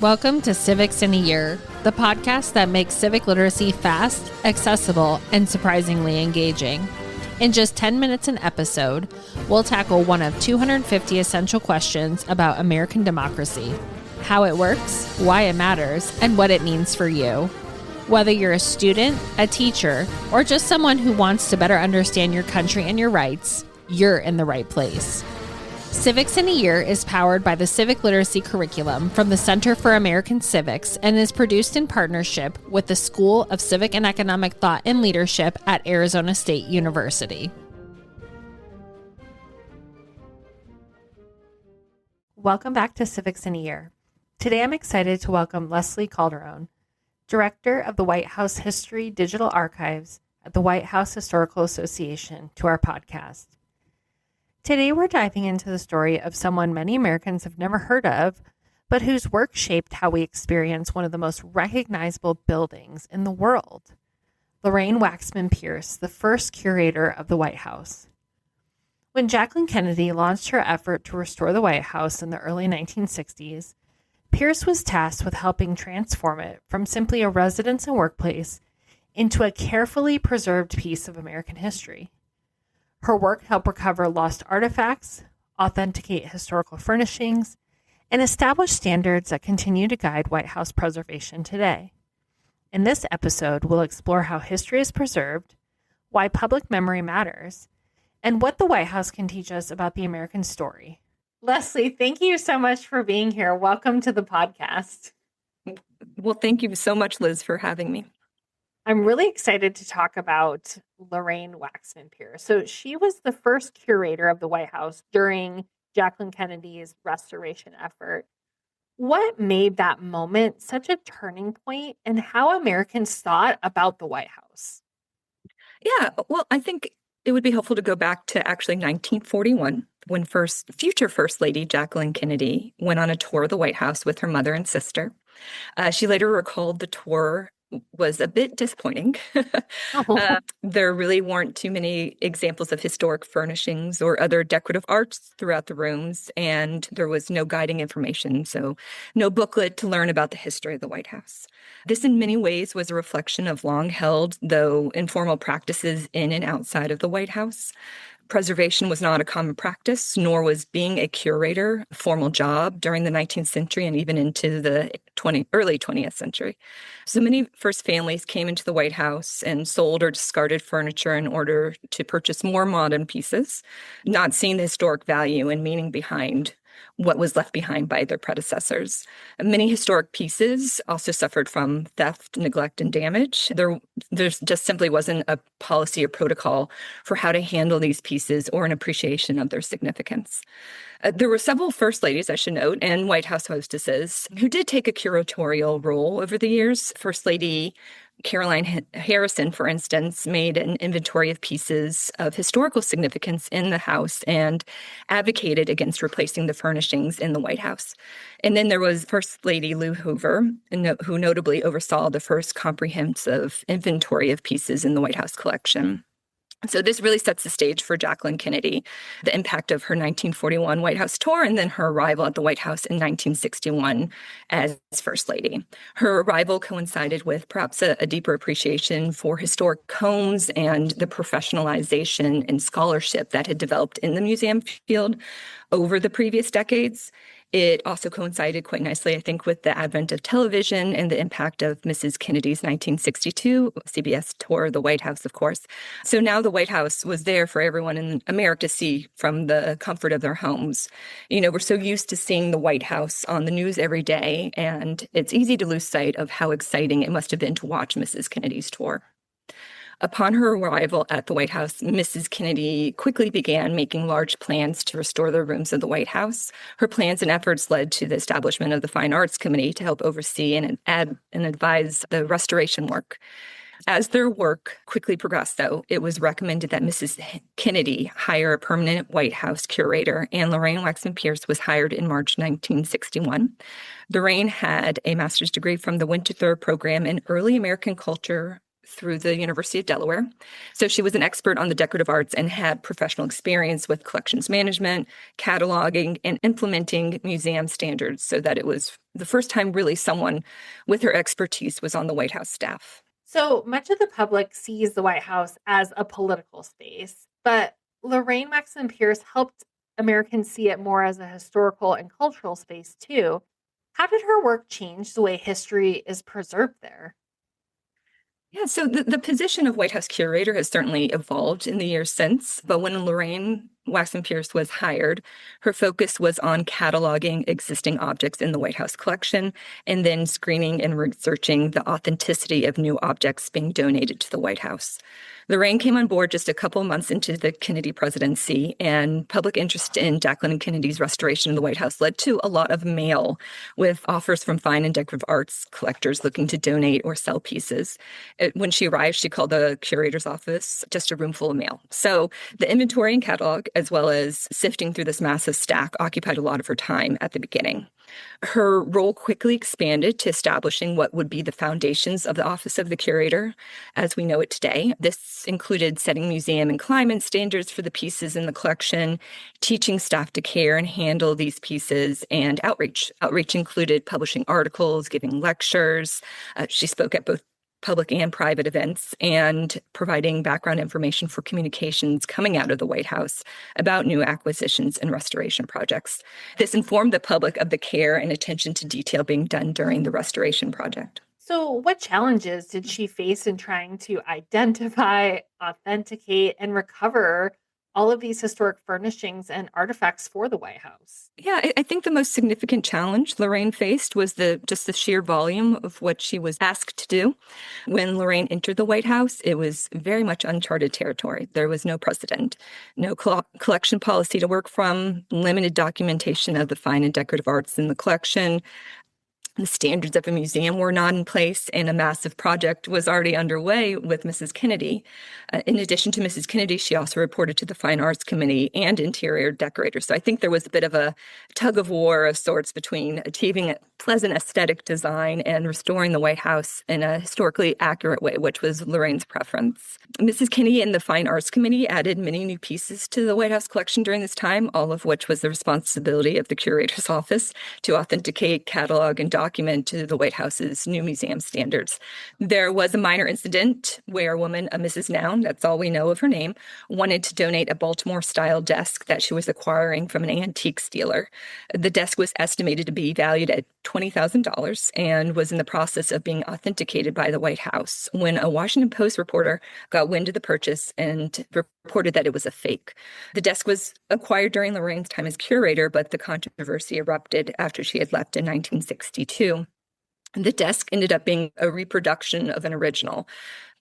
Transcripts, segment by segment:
Welcome to Civics in a Year, the podcast that makes civic literacy fast, accessible, and surprisingly engaging. In just 10 minutes an episode, we'll tackle one of 250 essential questions about American democracy, how it works, why it matters, and what it means for you. Whether you're a student, a teacher, or just someone who wants to better understand your country and your rights, you're in the right place. Civics in a Year is powered by the Civic Literacy Curriculum from the Center for American Civics and is produced in partnership with the School of Civic and Economic Thought and Leadership at Arizona State University. Welcome back to Civics in a Year. Today I'm excited to welcome Leslie Calderone, Director of the White House History Digital Archives at the White House Historical Association, to our podcast. Today, we're diving into the story of someone many Americans have never heard of, but whose work shaped how we experience one of the most recognizable buildings in the world. Lorraine Waxman Pearce, the first curator of the White House. When Jacqueline Kennedy launched her effort to restore the White House in the early 1960s, Pearce was tasked with helping transform it from simply a residence and workplace into a carefully preserved piece of American history. Her work helped recover lost artifacts, authenticate historical furnishings, and establish standards that continue to guide White House preservation today. In this episode, we'll explore how history is preserved, why public memory matters, and what the White House can teach us about the American story. Leslie, thank you so much for being here. Welcome to the podcast. Well, thank you so much, Liz, for having me. I'm really excited to talk about Lorraine Waxman Pearce. So she was the first curator of the White House during Jacqueline Kennedy's restoration effort. What made that moment such a turning point in how Americans thought about the White House? Yeah, well, I think it would be helpful to go back to actually 1941 when future First Lady Jacqueline Kennedy went on a tour of the White House with her mother and sister. She later recalled the tour was a bit disappointing. There really weren't too many examples of historic furnishings or other decorative arts throughout the rooms, and there was no guiding information, so no booklet to learn about the history of the White House. This in many ways was a reflection of long-held, though informal practices in and outside of the White House. Preservation was not a common practice, nor was being a curator a formal job during the 19th century and even into the early 20th century. So many first families came into the White House and sold or discarded furniture in order to purchase more modern pieces, not seeing the historic value and meaning behind what was left behind by their predecessors. Many historic pieces also suffered from theft, neglect, and damage. There just simply wasn't a policy or protocol for how to handle these pieces or an appreciation of their significance. There were several First Ladies, I should note, and White House hostesses who did take a curatorial role over the years. First Lady Caroline Harrison, for instance, made an inventory of pieces of historical significance in the House and advocated against replacing the furnishings in the White House. And then there was First Lady Lou Hoover, who notably oversaw the first comprehensive inventory of pieces in the White House collection. So this really sets the stage for Jacqueline Kennedy, the impact of her 1941 White House tour, and then her arrival at the White House in 1961 as First Lady. Her arrival coincided with perhaps a deeper appreciation for historic homes and the professionalization and scholarship that had developed in the museum field over the previous decades. It also coincided quite nicely, I think, with the advent of television and the impact of Mrs. Kennedy's 1962 CBS tour of the White House, of course. So now the White House was there for everyone in America to see from the comfort of their homes. You know, we're so used to seeing the White House on the news every day, and it's easy to lose sight of how exciting it must have been to watch Mrs. Kennedy's tour. Upon her arrival at the White House, Mrs. Kennedy quickly began making large plans to restore the rooms of the White House. Her plans and efforts led to the establishment of the Fine Arts Committee to help oversee and advise the restoration work. As their work quickly progressed, though, it was recommended that Mrs. Kennedy hire a permanent White House curator, and Lorraine Waxman Pearce was hired in March 1961. Lorraine had a master's degree from the Winterthur program in early American culture through the University of Delaware. So she was an expert on the decorative arts and had professional experience with collections management, cataloging, and implementing museum standards so that it was the first time really someone with her expertise was on the White House staff. So much of the public sees the White House as a political space, but Lorraine Waxman Pearce helped Americans see it more as a historical and cultural space too. How did her work change the way history is preserved there? Yeah, so the position of White House curator has certainly evolved in the years since, but when Lorraine Waxman Pearce was hired, her focus was on cataloging existing objects in the White House collection and then screening and researching the authenticity of new objects being donated to the White House. Lorraine came on board just a couple months into the Kennedy presidency, and public interest in Jacqueline Kennedy's restoration of the White House led to a lot of mail with offers from fine and decorative arts collectors looking to donate or sell pieces. When she arrived, she called the curator's office just a room full of mail. So the inventory and catalog, as well as sifting through this massive stack, occupied a lot of her time at the beginning. Her role quickly expanded to establishing what would be the foundations of the Office of the Curator as we know it today. This included setting museum and climate standards for the pieces in the collection, teaching staff to care and handle these pieces, and outreach. Outreach included publishing articles, giving lectures. She spoke at both public and private events, and providing background information for communications coming out of the White House about new acquisitions and restoration projects. This informed the public of the care and attention to detail being done during the restoration project. So, what challenges did she face in trying to identify, authenticate, and recover all of these historic furnishings and artifacts for the White House? Yeah, I think the most significant challenge Lorraine faced was just the sheer volume of what she was asked to do. When Lorraine entered the White House, it was very much uncharted territory. There was no precedent, no collection policy to work from, limited documentation of the fine and decorative arts in the collection. The standards of a museum were not in place, and a massive project was already underway with Mrs. Kennedy. In addition to Mrs. Kennedy, she also reported to the Fine Arts Committee and interior decorators. So I think there was a bit of a tug of war of sorts between achieving a pleasant aesthetic design and restoring the White House in a historically accurate way, which was Lorraine's preference. Mrs. Kennedy and the Fine Arts Committee added many new pieces to the White House collection during this time, all of which was the responsibility of the curator's office to authenticate, catalog, and document to the White House's new museum standards. There was a minor incident where a woman, a Mrs. Noun, that's all we know of her name, wanted to donate a Baltimore-style desk that she was acquiring from an antiques dealer. The desk was estimated to be valued at $20,000 and was in the process of being authenticated by the White House when a Washington Post reporter got wind of the purchase and reported that it was a fake. The desk was acquired during Lorraine's time as curator, but the controversy erupted after she had left in 1962. The desk ended up being a reproduction of an original,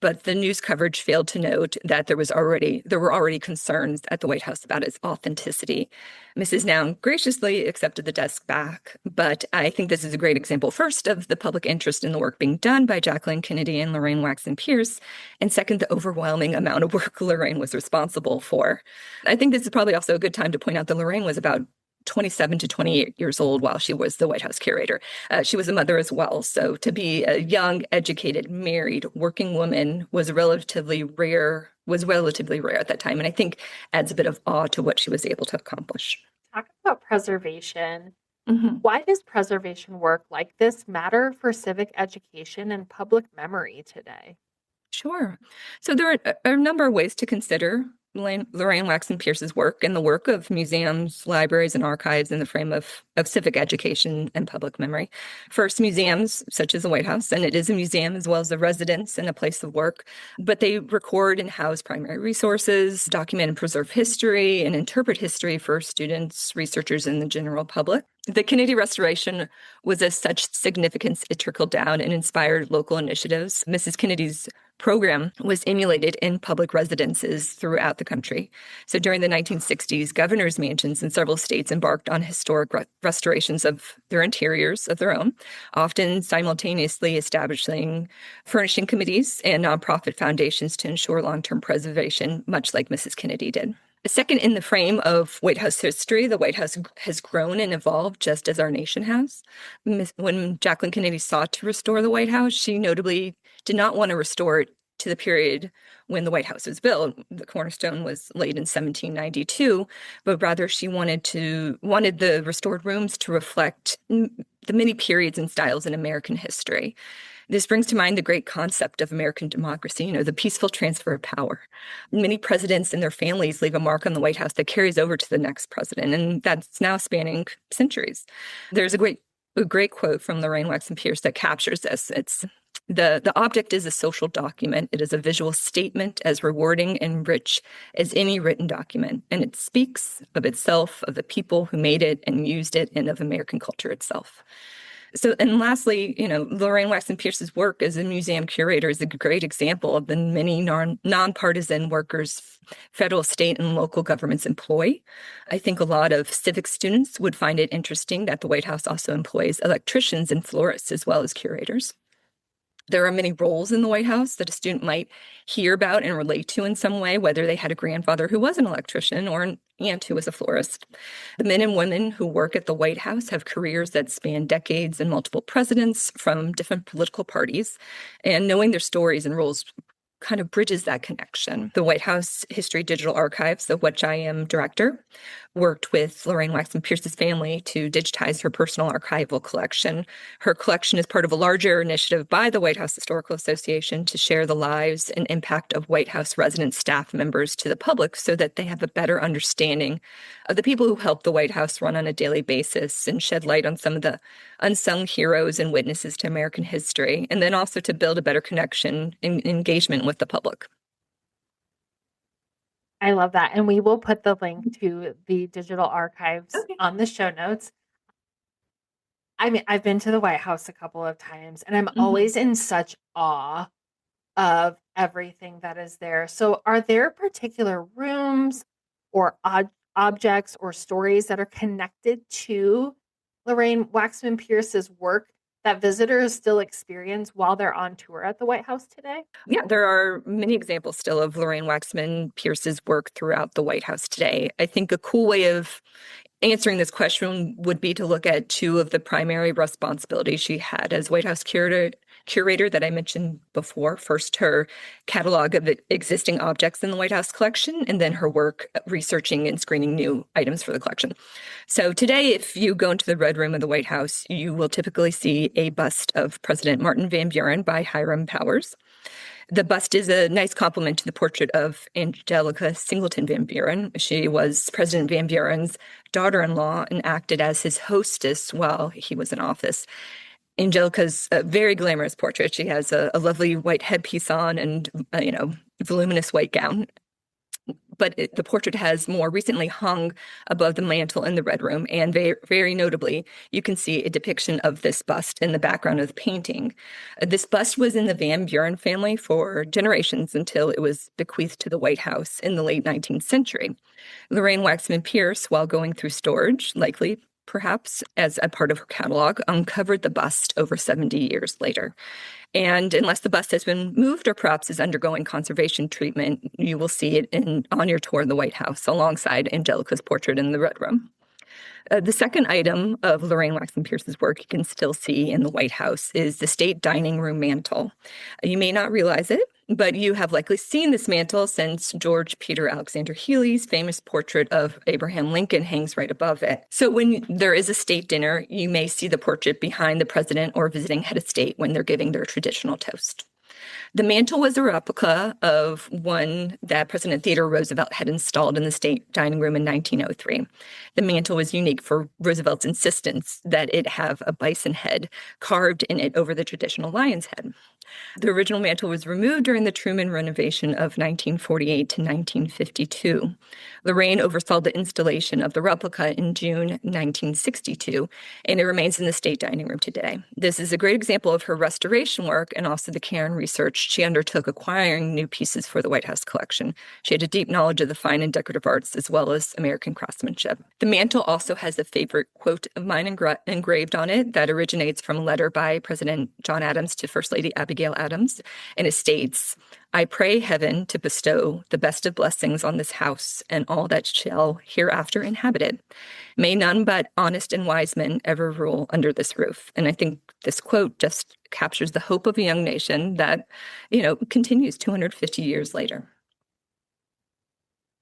but the news coverage failed to note that there were already concerns at the White House about its authenticity. Mrs. Noun graciously accepted the desk back, but I think this is a great example, first, of the public interest in the work being done by Jacqueline Kennedy and Lorraine Waxman Pearce, and second, the overwhelming amount of work Lorraine was responsible for. I think this is probably also a good time to point out that Lorraine was about 27 to 28 years old while she was the White House curator. She was a mother as well. So to be a young, educated, married, working woman was relatively rare at that time. And I think adds a bit of awe to what she was able to accomplish. Talk about preservation. Mm-hmm. Why does preservation work like this matter for civic education and public memory today? Sure. So there are a number of ways to consider Lorraine Waxman Pearce's work and the work of museums, libraries, and archives in the frame of civic education and public memory. First, museums, such as the White House, and it is a museum as well as a residence and a place of work, but they record and house primary resources, document and preserve history, and interpret history for students, researchers, and the general public. The Kennedy restoration was of such significance it trickled down and inspired local initiatives. Mrs. Kennedy's program was emulated in public residences throughout the country. So during the 1960s, governors' mansions in several states embarked on historic restorations of their interiors of their own, often simultaneously establishing furnishing committees and nonprofit foundations to ensure long-term preservation, much like Mrs. Kennedy did. Second, in the frame of White House history, the White House has grown and evolved just as our nation has. When Jacqueline Kennedy sought to restore the White House, she notably did not want to restore it to the period when the White House was built. The cornerstone was laid in 1792, but rather she wanted the restored rooms to reflect the many periods and styles in American history. This brings to mind the great concept of American democracy, the peaceful transfer of power. Many presidents and their families leave a mark on the White House that carries over to the next president, and that's now spanning centuries. There's a great quote from Lorraine Waxman Pearce that captures this. It's the object is a social document. It is a visual statement as rewarding and rich as any written document, and it speaks of itself, of the people who made it and used it, and of American culture itself. So, and lastly, Lorraine Waxman Pearce's work as a museum curator is a great example of the many nonpartisan workers federal, state, and local governments employ. I think a lot of civic students would find it interesting that the White House also employs electricians and florists as well as curators. There are many roles in the White House that a student might hear about and relate to in some way, whether they had a grandfather who was an electrician or an aunt who was a florist. The men and women who work at the White House have careers that span decades and multiple presidents from different political parties, and knowing their stories and roles kind of bridges that connection. The White House History Digital Archives, of which I am director, worked with Lorraine Waxman Pearce's family to digitize her personal archival collection. Her collection is part of a larger initiative by the White House Historical Association to share the lives and impact of White House resident staff members to the public so that they have a better understanding of the people who help the White House run on a daily basis and shed light on some of the unsung heroes and witnesses to American history, and then also to build a better connection and engagement with the public. I love that. And we will put the link to the digital archives on the show notes. I mean, I've been to the White House a couple of times, and I'm always in such awe of everything that is there. So, are there particular rooms or objects or stories that are connected to Lorraine Waxman Pearce's work that visitors still experience while they're on tour at the White House today? Yeah, there are many examples still of Lorraine Waxman Pearce's work throughout the White House today. I think a cool way of answering this question would be to look at two of the primary responsibilities she had as White House curator that I mentioned before. First, her catalog of existing objects in the White House collection, and then her work researching and screening new items for the collection. So today, if you go into the Red Room of the White House, you will typically see a bust of President Martin Van Buren by Hiram Powers. The bust is a nice complement to the portrait of Angelica Singleton Van Buren. She was President Van Buren's daughter-in-law and acted as his hostess while he was in office. Angelica's a very glamorous portrait. She has a lovely white headpiece on and, voluminous white gown. But the portrait has more recently hung above the mantle in the Red Room. And very, very notably, you can see a depiction of this bust in the background of the painting. This bust was in the Van Buren family for generations until it was bequeathed to the White House in the late 19th century. Lorraine Waxman Pearce, while going through storage, likely perhaps as a part of her catalog, uncovered the bust over 70 years later. And unless the bust has been moved or perhaps is undergoing conservation treatment, you will see it on your tour of the White House alongside Angelica's portrait in the Red Room. The second item of Lorraine Waxman Pearce's work you can still see in the White House is the state dining room mantle. You may not realize it, but you have likely seen this mantle since George Peter Alexander Healy's famous portrait of Abraham Lincoln hangs right above it. So when there is a state dinner, you may see the portrait behind the president or visiting head of state when they're giving their traditional toast. The mantle was a replica of one that President Theodore Roosevelt had installed in the state dining room in 1903. The mantle was unique for Roosevelt's insistence that it have a bison head carved in it over the traditional lion's head. The original mantle was removed during the Truman renovation of 1948 to 1952. Lorraine oversaw the installation of the replica in June 1962, and it remains in the state dining room today. This is a great example of her restoration work and also the care and research she undertook acquiring new pieces for the White House collection. She had a deep knowledge of the fine and decorative arts as well as American craftsmanship. The mantle also has a favorite quote of mine engraved on it that originates from a letter by President John Adams to First Lady Abigail Adams, and it states, "I pray heaven to bestow the best of blessings on this house and all that shall hereafter inhabit it. May none but honest and wise men ever rule under this roof." And I think this quote just captures the hope of a young nation that, continues 250 years later.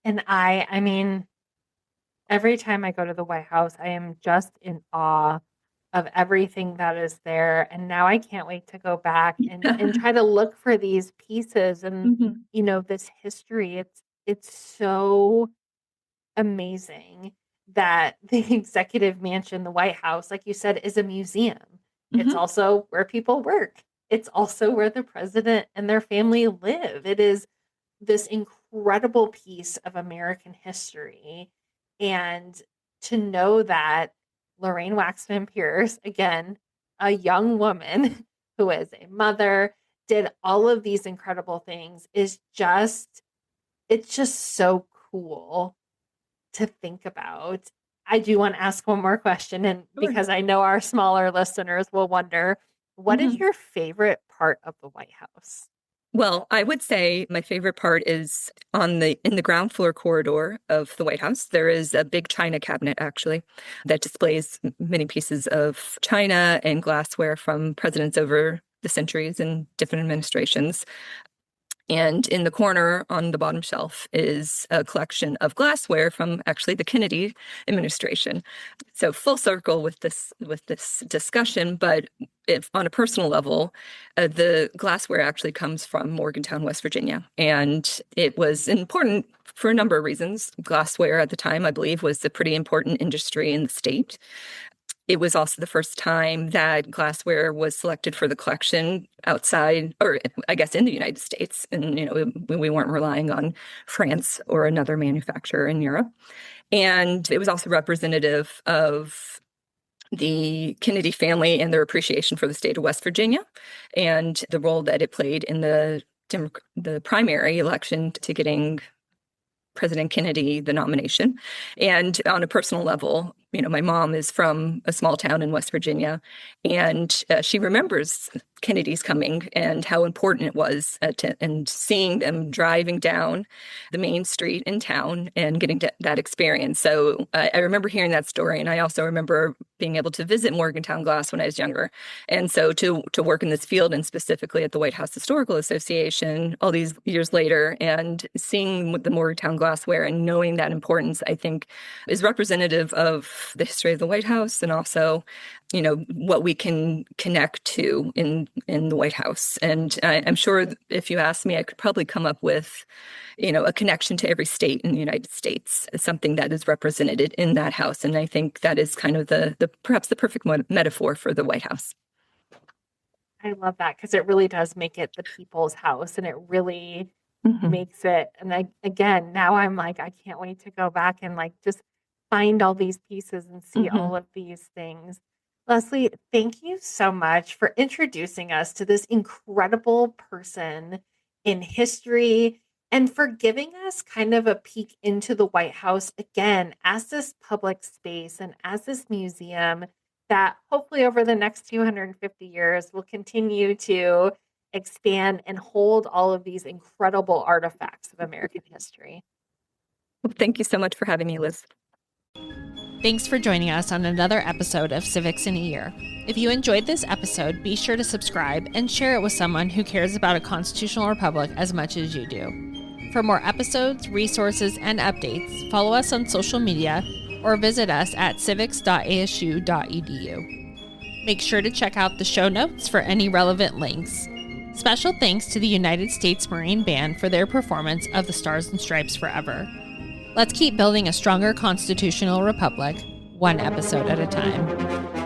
And I mean, every time I go to the White House, I am just in awe of everything that is there. And now I can't wait to go back and try to look for these pieces and, Mhm. this history. It's so amazing that the executive mansion, the White House, like you said, is a museum. It's Mhm. also where people work. It's also where the president and their family live. It is this incredible piece of American history. And to know that Lorraine Waxman Pearce, again, a young woman who is a mother, did all of these incredible things is it's just so cool to think about. I do want to ask one more question, and Sure. because I know our smaller listeners will wonder, what is Mhm. your favorite part of the White House? Well, I would say my favorite part is in the ground floor corridor of the White House. There is a big china cabinet actually that displays many pieces of china and glassware from presidents over the centuries and different administrations. And in the corner on the bottom shelf is a collection of glassware from actually the Kennedy administration. So full circle with this discussion, but if on a personal level, the glassware actually comes from Morgantown, West Virginia, and it was important for a number of reasons. Glassware at the time, I believe, was a pretty important industry in the state. It was also the first time that glassware was selected for the collection outside, or I guess in the United States. And, we weren't relying on France or another manufacturer in Europe. And it was also representative of the Kennedy family and their appreciation for the state of West Virginia and the role that it played in the primary election to getting President Kennedy the nomination. And on a personal level, my mom is from a small town in West Virginia, and she remembers Kennedy's coming and how important it was and seeing them driving down the main street in town and getting that experience. So I remember hearing that story, and I also remember being able to visit Morgantown Glass when I was younger. And so to work in this field and specifically at the White House Historical Association all these years later and seeing the Morgantown glassware and knowing that importance, I think is representative of the history of the White House and also, what we can connect to in the White House. And I'm sure if you asked me, I could probably come up with, a connection to every state in the United States, something that is represented in that house. And I think that is kind of the perhaps the perfect metaphor for the White House. I love that because it really does make it the people's house and it really Mhm. makes it. And again, now I'm like, I can't wait to go back and like just find all these pieces and see all Mhm. of these things. Leslie, thank you so much for introducing us to this incredible person in history and for giving us kind of a peek into the White House again as this public space and as this museum that hopefully over the next 250 years will continue to expand and hold all of these incredible artifacts of American history. Well, thank you so much for having me, Liz. Thanks for joining us on another episode of Civics in a Year. If you enjoyed this episode, be sure to subscribe and share it with someone who cares about a constitutional republic as much as you do. For more episodes, resources, and updates, follow us on social media or visit us at civics.asu.edu. Make sure to check out the show notes for any relevant links. Special thanks to the United States Marine Band for their performance of the Stars and Stripes Forever. Let's keep building a stronger constitutional republic, one episode at a time.